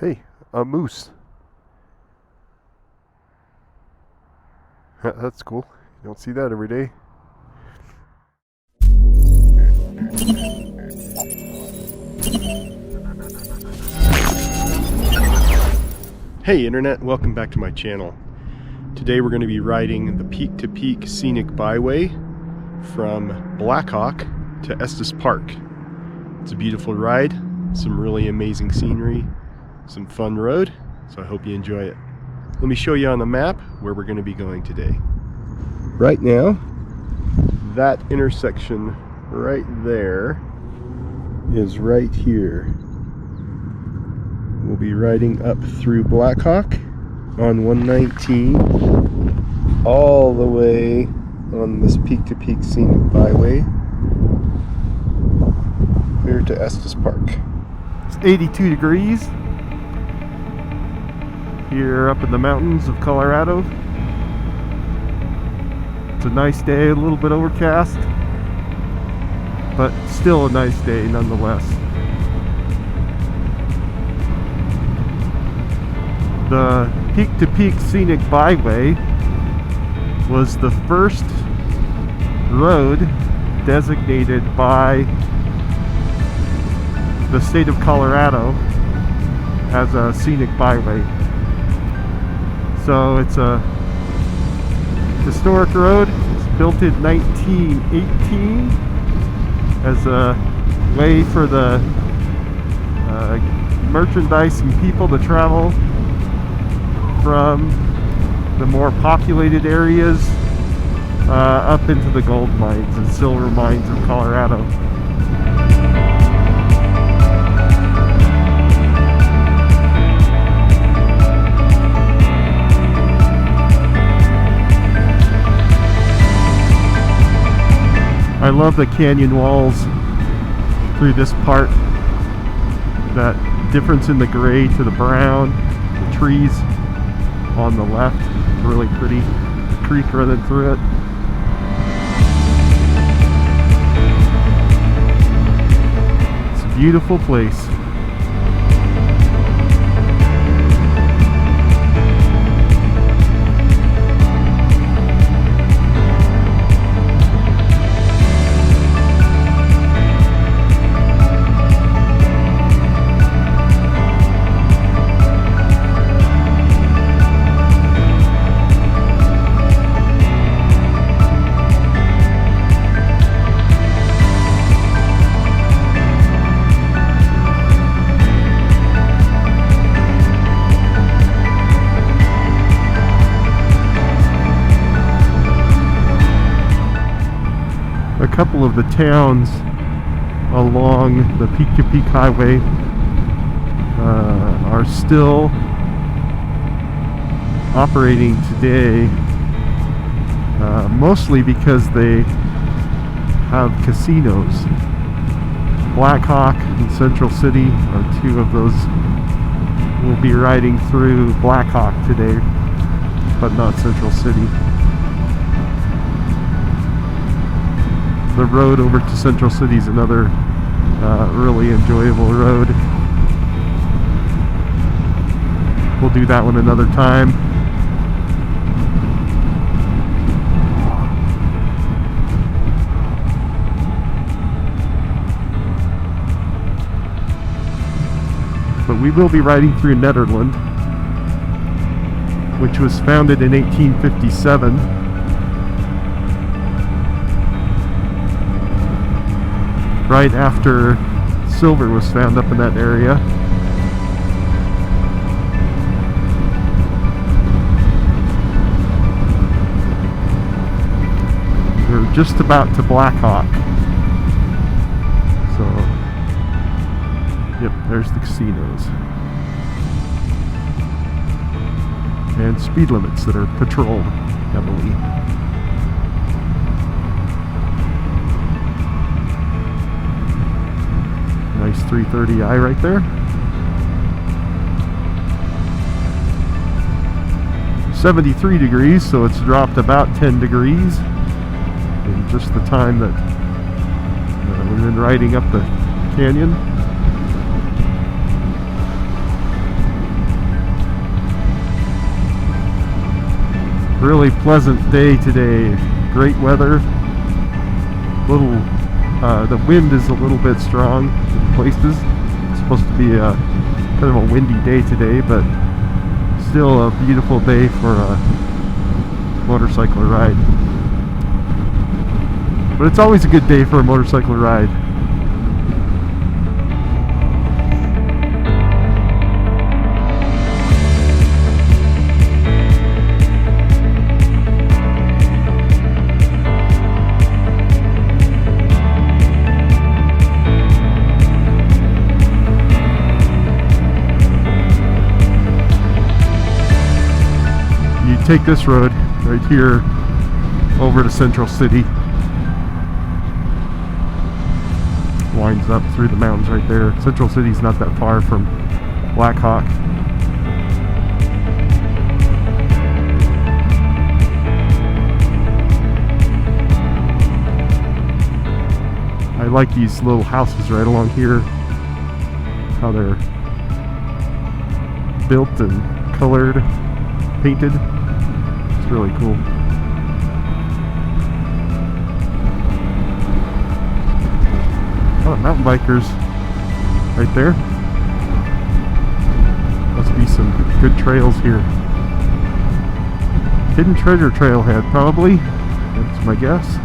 Hey, a moose. That's cool. You don't see that every day. Hey Internet, welcome back to my channel. Today we're going to be riding the Peak to Peak Scenic Byway from Blackhawk to Estes Park. It's a beautiful ride, some really amazing scenery, some fun road, so I hope you enjoy it. Let me show you on the map where we're going to be going today. Right now, that intersection right there is right here. We'll be riding up through Blackhawk on 119 all the way on this Peak to Peak Scenic Byway here to Estes Park. It's 82 degrees here up in the mountains of Colorado. It's a nice day, a little bit overcast, but still a nice day nonetheless. The Peak to Peak Scenic Byway was the first road designated by the state of Colorado as a scenic byway. So it's a historic road. It's built in 1918 as a way for the merchandise and people to travel from the more populated areas up into the gold mines and silver mines of Colorado. I love the canyon walls through this part. That difference in the gray to the brown, the trees on the left, really pretty. The creek running through it. It's a beautiful place. A couple of the towns along the Peak to Peak Highway are still operating today, mostly because they have casinos. Blackhawk and Central City are two of those. We'll be riding through Blackhawk today, but not Central City. The road over to Central City is another really enjoyable road. We'll do that one another time. But we will be riding through Nederland, which was founded in 1857. Right after silver was found up in that area. We're just about to Blackhawk. So, yep, there's the casinos. And speed limits that are patrolled heavily. Nice 330i right there. 73 degrees, so it's dropped about 10 degrees in just the time that we've been riding up the canyon. Really pleasant day today. Great weather. The wind is a little bit strong in places. It's supposed to be a kind of a windy day today, but still a beautiful day for a motorcycle ride. But it's always a good day for a motorcycle ride. Take this road right here over to Central City. Winds up through the mountains right there. Central City's not that far from Black Hawk. I like these little houses right along here, how they're built and colored, painted. Really cool. Oh, mountain bikers right there. Must be some good trails here. Hidden Treasure Trailhead, probably. That's my guess.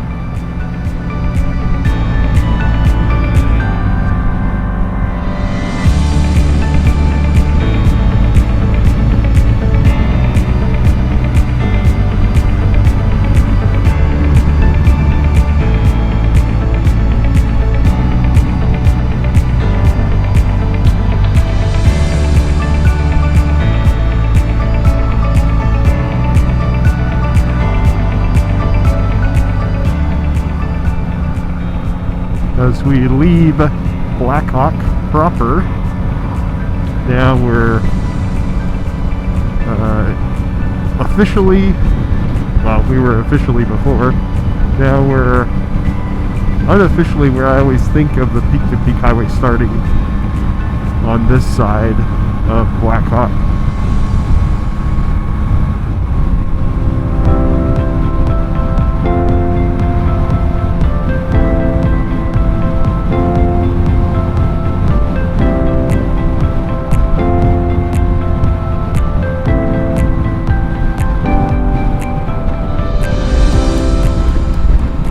As we leave Black Hawk proper, now we're officially, well, we were officially before, now we're unofficially where I always think of the Peak to Peak Highway starting on this side of Black Hawk.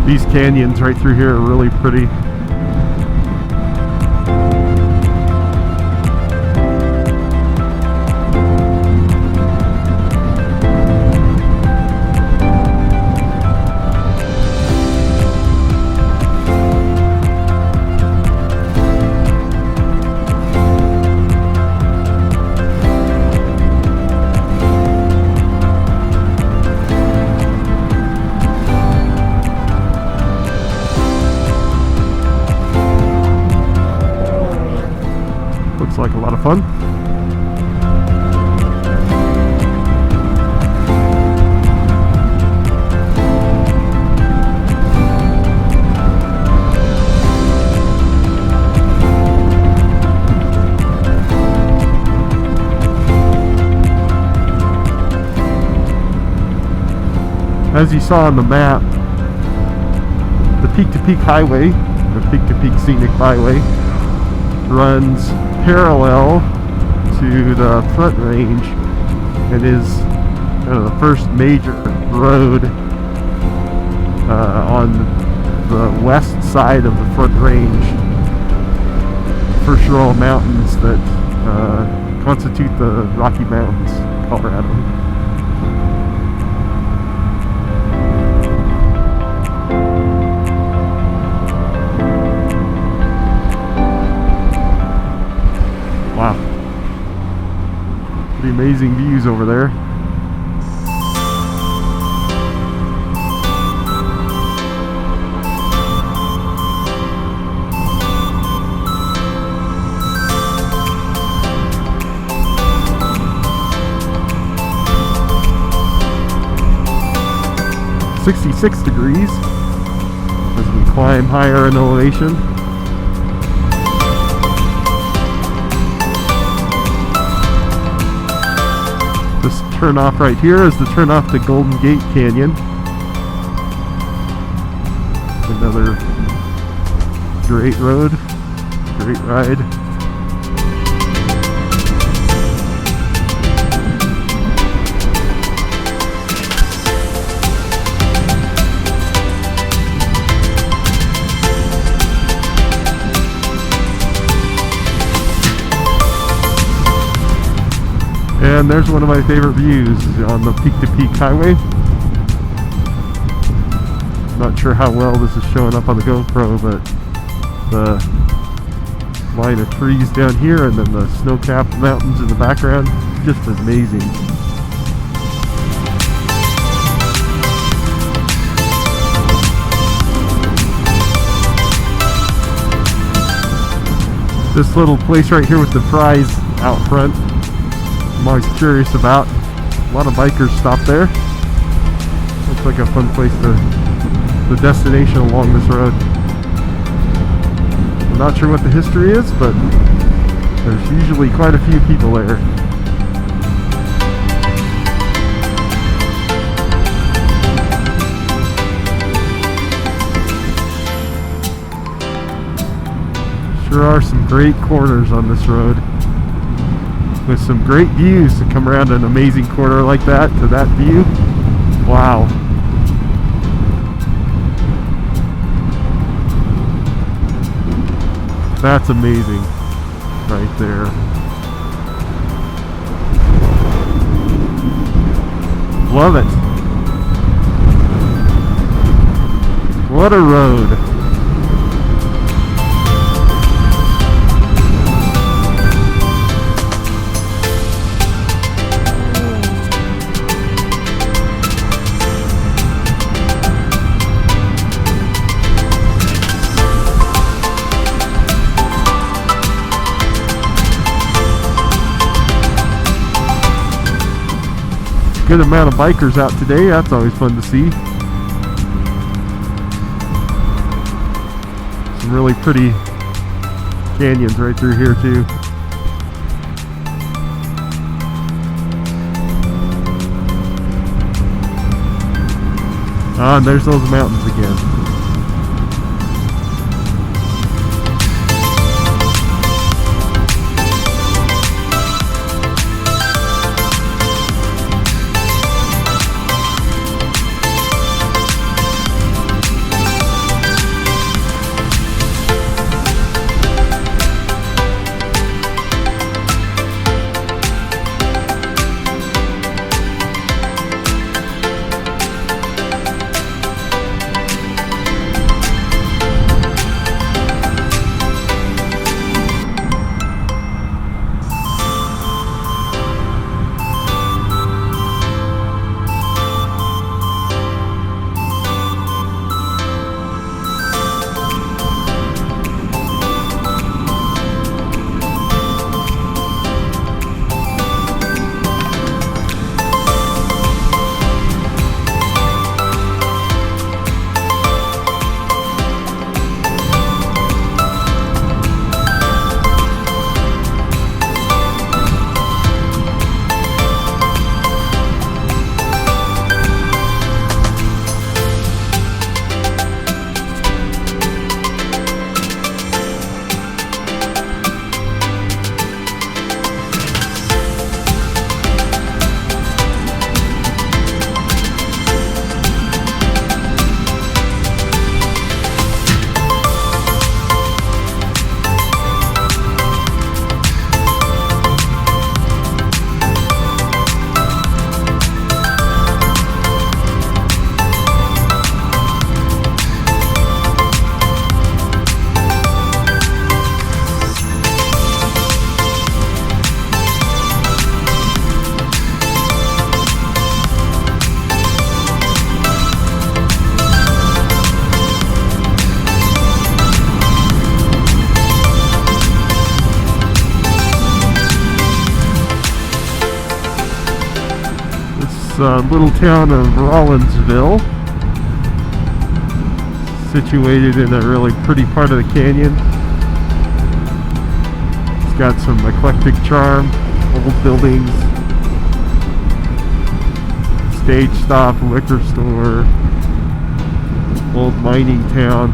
These canyons right through here are really pretty. Looks like a lot of fun. As you saw on the map, the Peak to Peak Highway, the Peak to Peak Scenic Byway, runs parallel to the Front Range and is kind of the first major road on the west side of the Front Range. First row of mountains that constitute the Rocky Mountains, Colorado. Wow. Pretty amazing views over there. .66 degrees as we climb higher in elevation. This turnoff right here is the turnoff to Golden Gate Canyon. Another great road, great ride. And there's one of my favorite views on the Peak to Peak Highway. Not sure how well this is showing up on the GoPro, but the line of trees down here and then the snow-capped mountains in the background, just amazing. This little place right here with the fries out front, I'm always curious about. A lot of bikers stop there. Looks like a fun place the destination along this road. I'm not sure what the history is, but there's usually quite a few people there. Sure are some great corners on this road, with some great views to come around an amazing corner like that to that view. Wow. That's amazing right there. Love it. What a road. Good amount of bikers out today. That's always fun to see. Some really pretty canyons right through here too. Ah, and there's those mountains again. Little town of Rollinsville, situated in a really pretty part of the canyon. It's got some eclectic charm, old buildings, stage stop, liquor store, old mining town.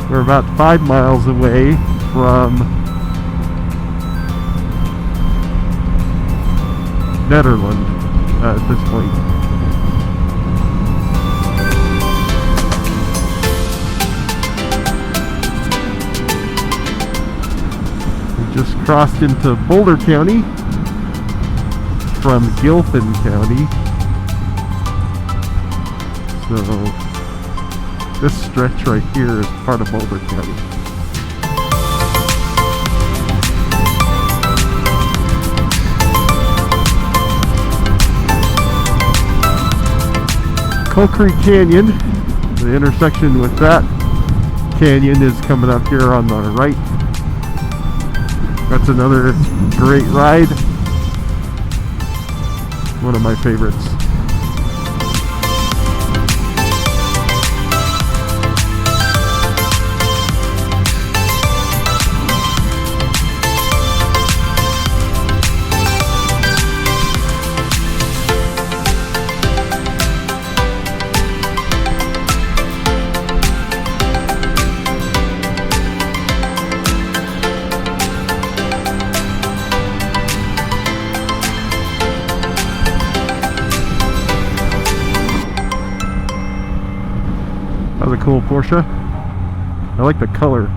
We're about 5 miles away from Nederland at this point. We just crossed into Boulder County from Gilpin County. So this stretch right here is part of Boulder County. Coal Creek Canyon, the intersection with that canyon is coming up here on the right. That's another great ride. One of my favorites. That was a cool Porsche. I like the color,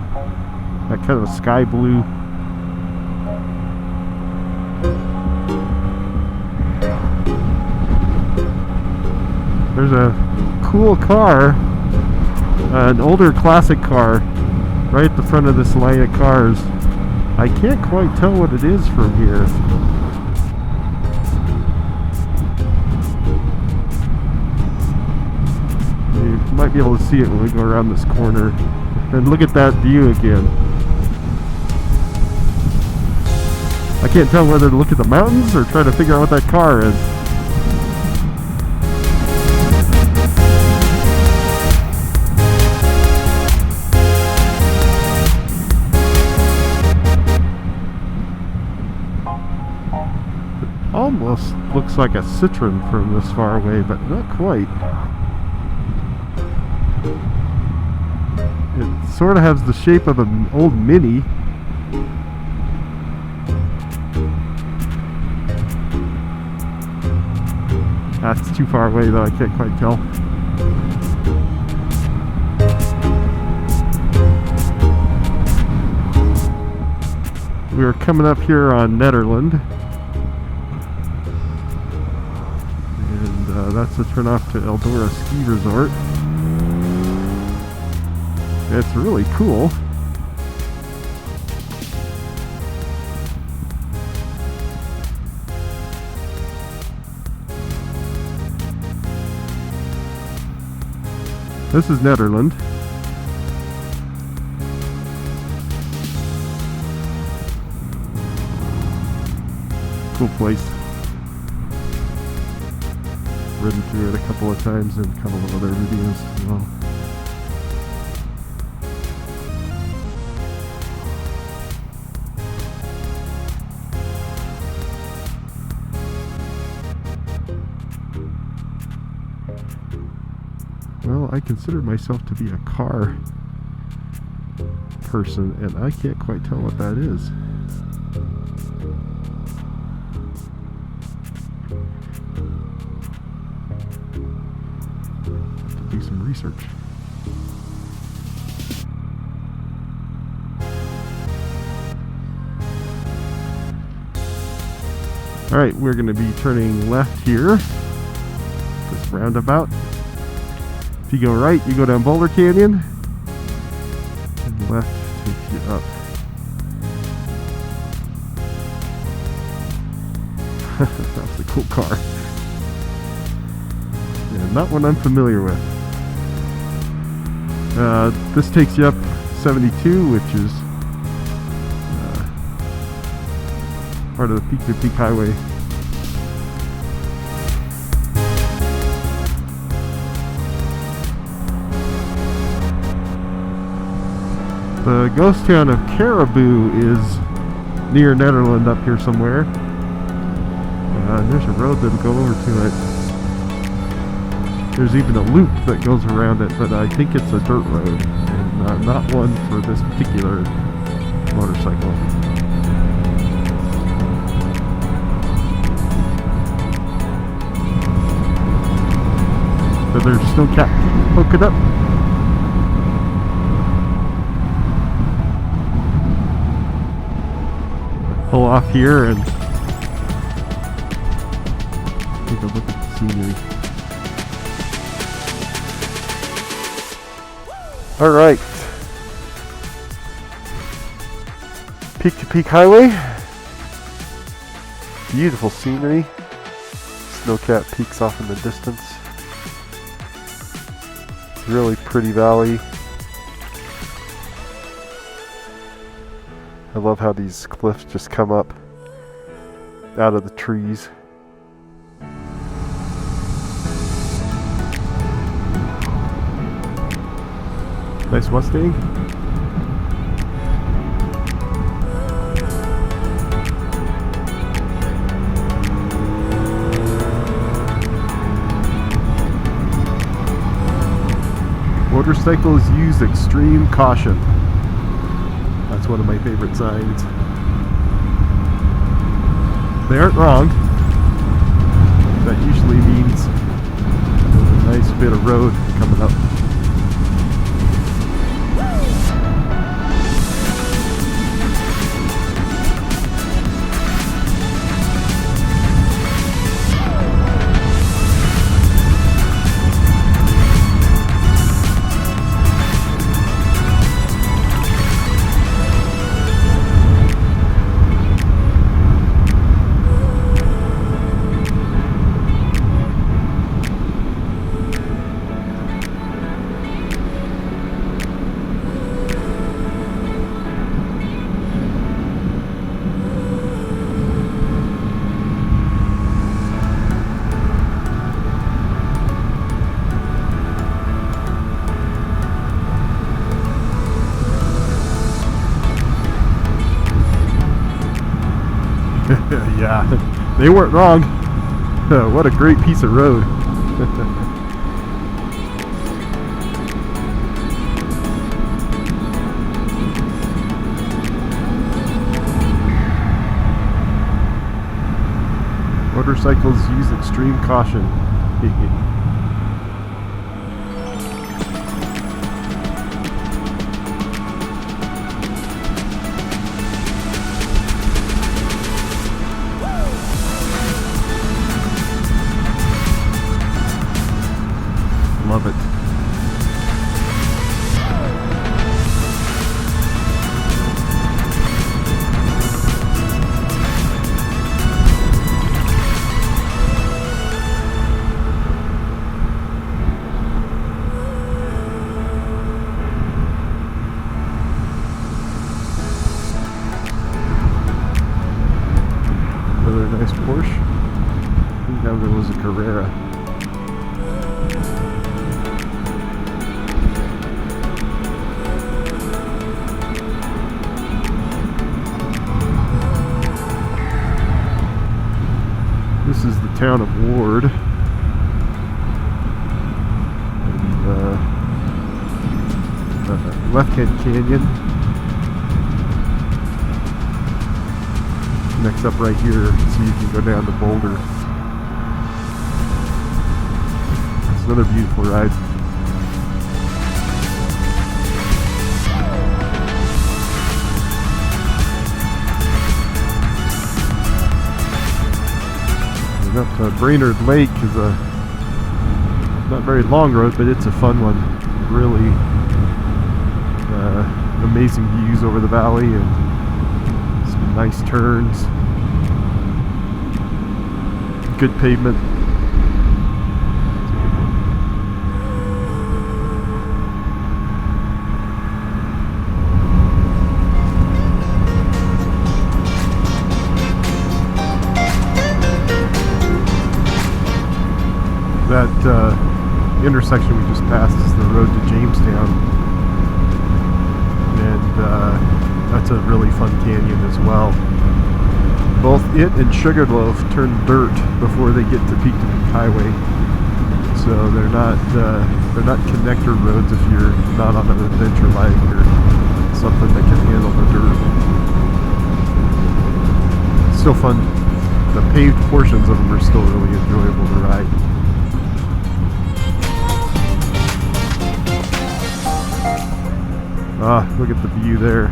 that kind of sky blue. There's a cool car, an older classic car, right at the front of this line of cars. I can't quite tell what it is from here. You might be able to see it when we go around this corner. And look at that view again. I can't tell whether to look at the mountains or try to figure out what that car is. It almost looks like a Citroen from this far away, but not quite. It sort of has the shape of an old Mini. That's too far away though, I can't quite tell. We're coming up here on Nederland. And that's a turn off to Eldora Ski Resort. It's really cool. This is Nederland. Cool place. Ridden through it a couple of times in a couple of other videos as well. Well, I consider myself to be a car person, and I can't quite tell what that is. Have to do some research. Alright, we're going to be turning left here. This roundabout. If you go right, you go down Boulder Canyon, and left takes you up. That's a cool car. Yeah, not one I'm familiar with. This takes you up 72, which is part of the Peak to Peak Highway. The ghost town of Caribou is near Netherland up here somewhere. There's a road that'll go over to it. There's even a loop that goes around it, but I think it's a dirt road, and not one for this particular motorcycle. So there's Snowcat poking up. Pull off here and take a look at the scenery. Alright. Peak to Peak Highway. Beautiful scenery. Snowcat peaks off in the distance. Really pretty valley. I love how these cliffs just come up out of the trees. Nice Mustang. Motorcycles use extreme caution. That's one of my favorite signs. They aren't wrong. That usually means there's a nice bit of road coming up. Yeah, they weren't wrong. What a great piece of road. Motorcycles use extreme caution. Love it. Another nice Porsche. I think that was a Carrera. This is the town of Ward. And, Left-Hand Canyon. Next up right here, so you can go down to Boulder. It's another beautiful ride. Up to Brainerd Lake is a not very long road, but it's a fun one. Really amazing views over the valley and some nice turns. Good pavement. That intersection we just passed is the road to Jamestown, and that's a really fun canyon as well. Both it and Sugarloaf turn dirt before they get to Peak to Peak Highway, so they're not connector roads if you're not on an adventure bike or something that can handle the dirt. Still fun. The paved portions of them are still really enjoyable to ride. Ah, look at the view there.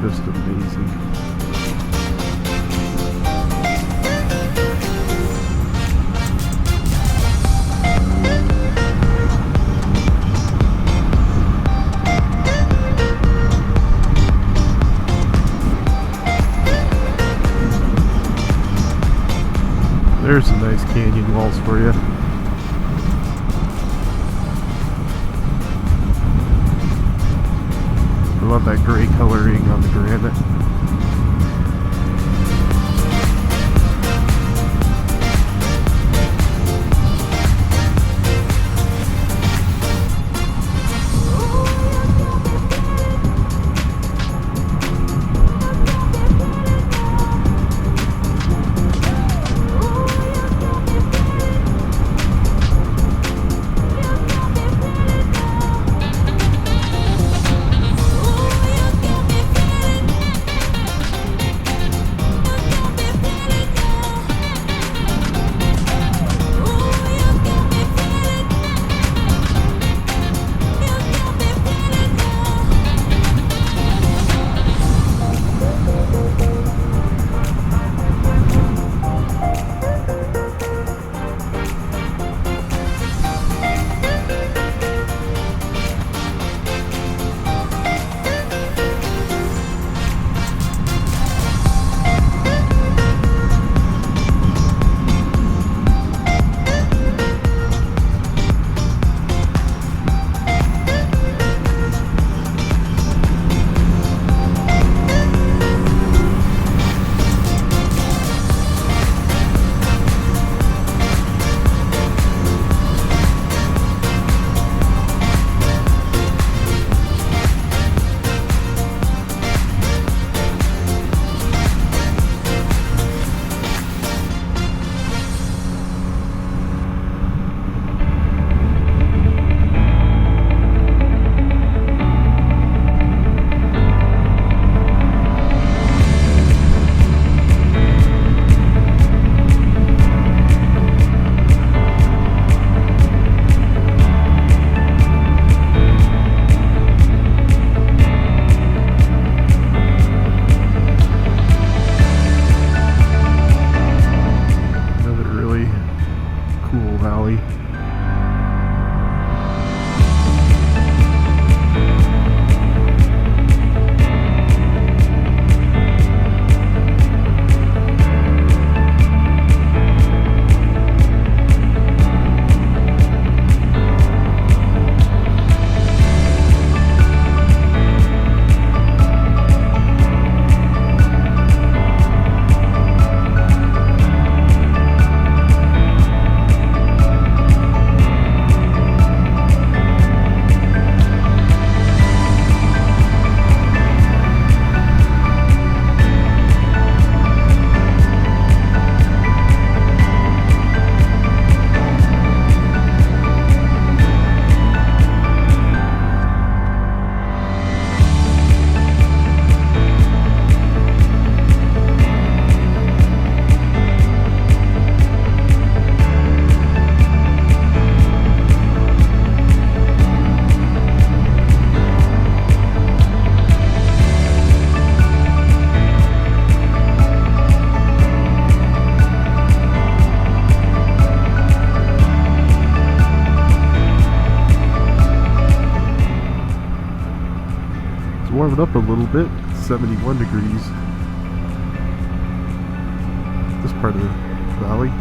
Just amazing. There's some nice canyon walls for you. I love that gray coloring on the granite. Warming up a little bit, 71 degrees. This part of the valley.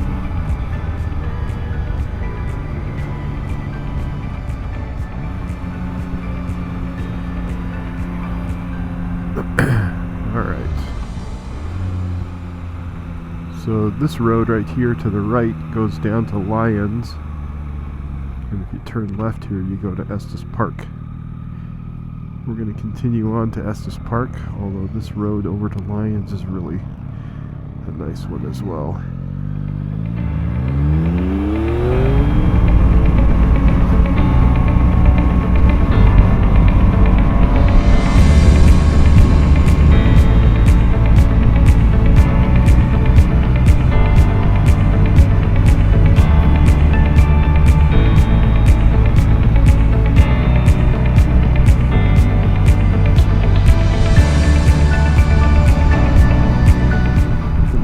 Alright. So this road right here to the right goes down to Lyons. if you turn left here, you go to Estes Park. We're going to continue on to Estes Park, although this road over to Lyons is really a nice one as well.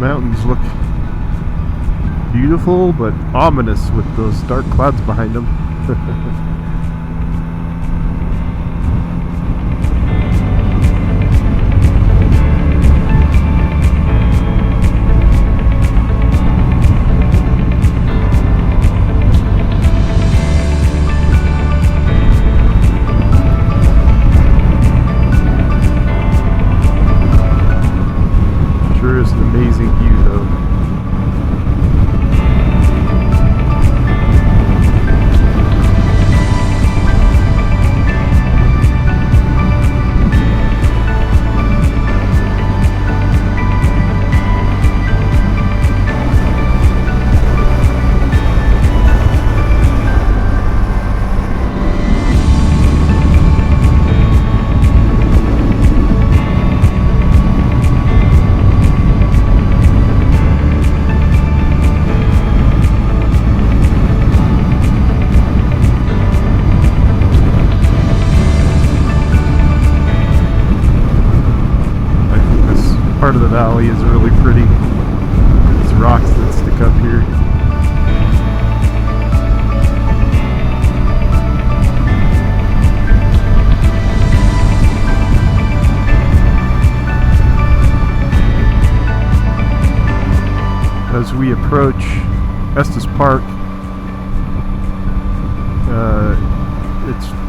Mountains look beautiful but ominous with those dark clouds behind them. Sure is an amazing view though. Part of the valley is really pretty. These rocks that stick up here. As we approach Estes Park,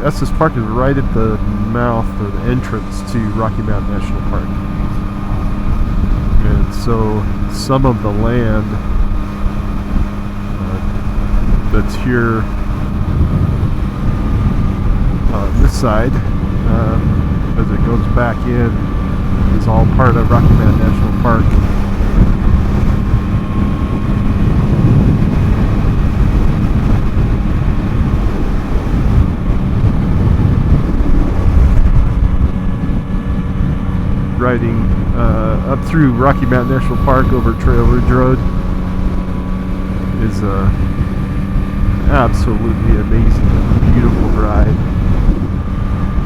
Estes Park is right at the mouth or the entrance to Rocky Mountain National Park. And so some of the land that's here on this side, as it goes back in, is all part of Rocky Mountain National Park. Riding up through Rocky Mountain National Park over Trail Ridge Road is a absolutely amazing, beautiful ride.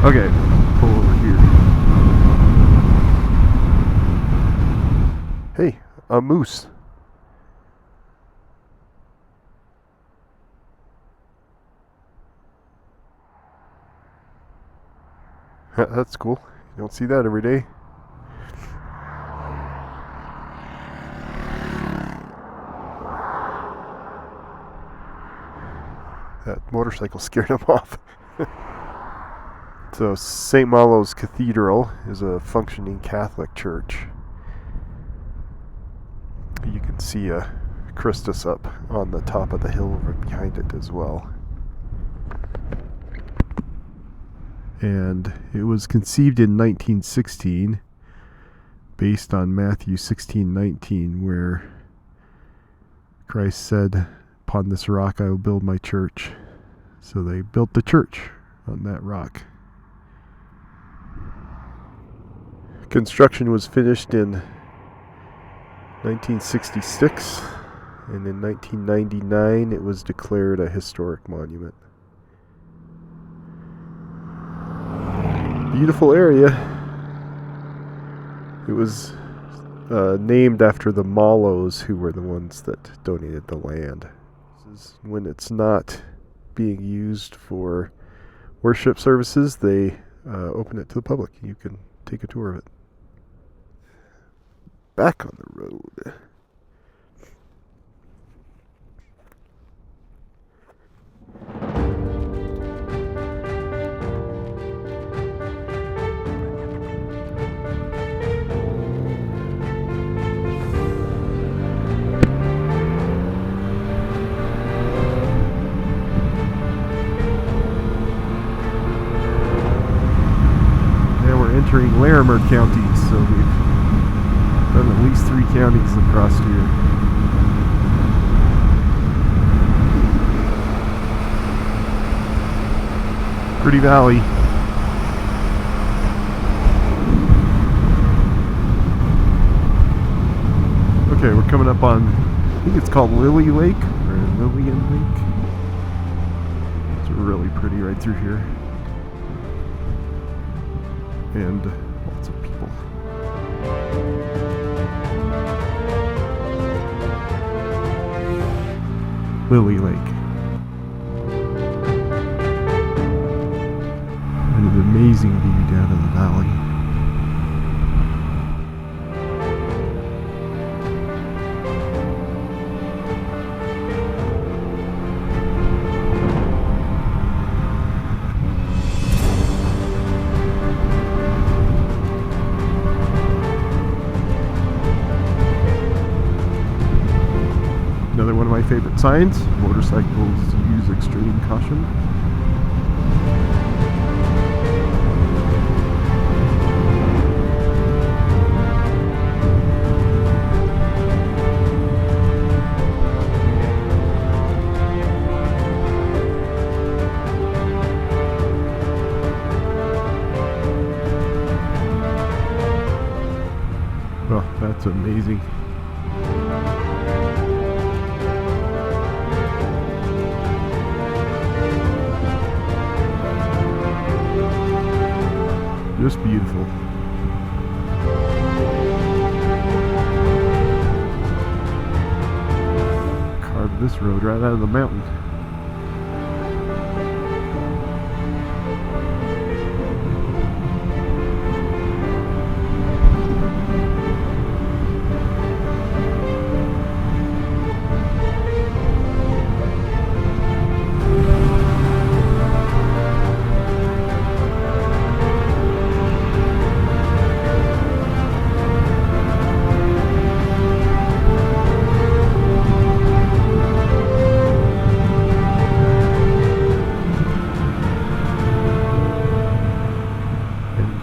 Okay, pull over here. Hey, a moose. That's cool. You don't see that every day. That motorcycle scared him off. So St. Malo's Cathedral is a functioning Catholic church. You can see a Christus up on the top of the hill right behind it as well. And it was conceived in 1916 based on Matthew 16:19, where Christ said, "Upon this rock I will build my church." So they built the church on that rock. Construction was finished in 1966, and in 1999 it was declared a historic monument. Beautiful area. It was named after the Mallows, who were the ones that donated the land. This is when it's not being used for worship services, they open it to the public. You can take a tour of it. Back on the road. entering Larimer County, so we've done at least 3 counties across here. Pretty valley. Okay, we're coming up on, I think it's called Lily Lake, or Lillian Lake. It's really pretty right through here. And lots of people. Lily Lake. And an amazing view down in the valley. Another one of my favorite signs, motorcycles use extreme caution. Oh, that's amazing. Just beautiful. Carved this road right out of the mountain.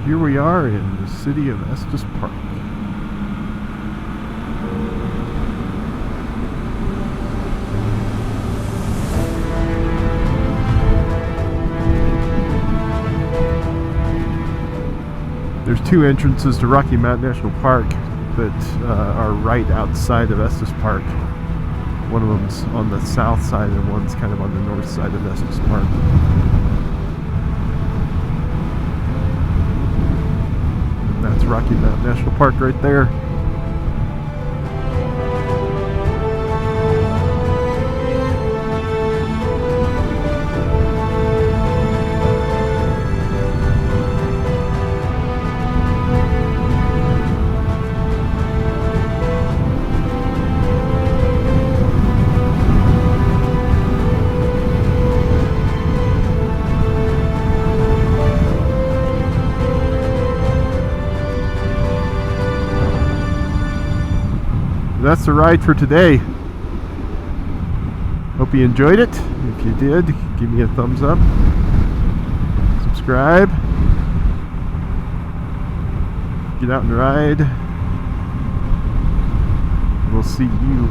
Here we are in the city of Estes Park. There's 2 entrances to Rocky Mountain National Park that are right outside of Estes Park. One of them's on the south side and one's kind of on the north side of Estes Park. That's Rocky Mountain National Park right there. That's the ride for today. Hope you enjoyed it. If you did, give me a thumbs up. Subscribe. Get out and ride. We'll see you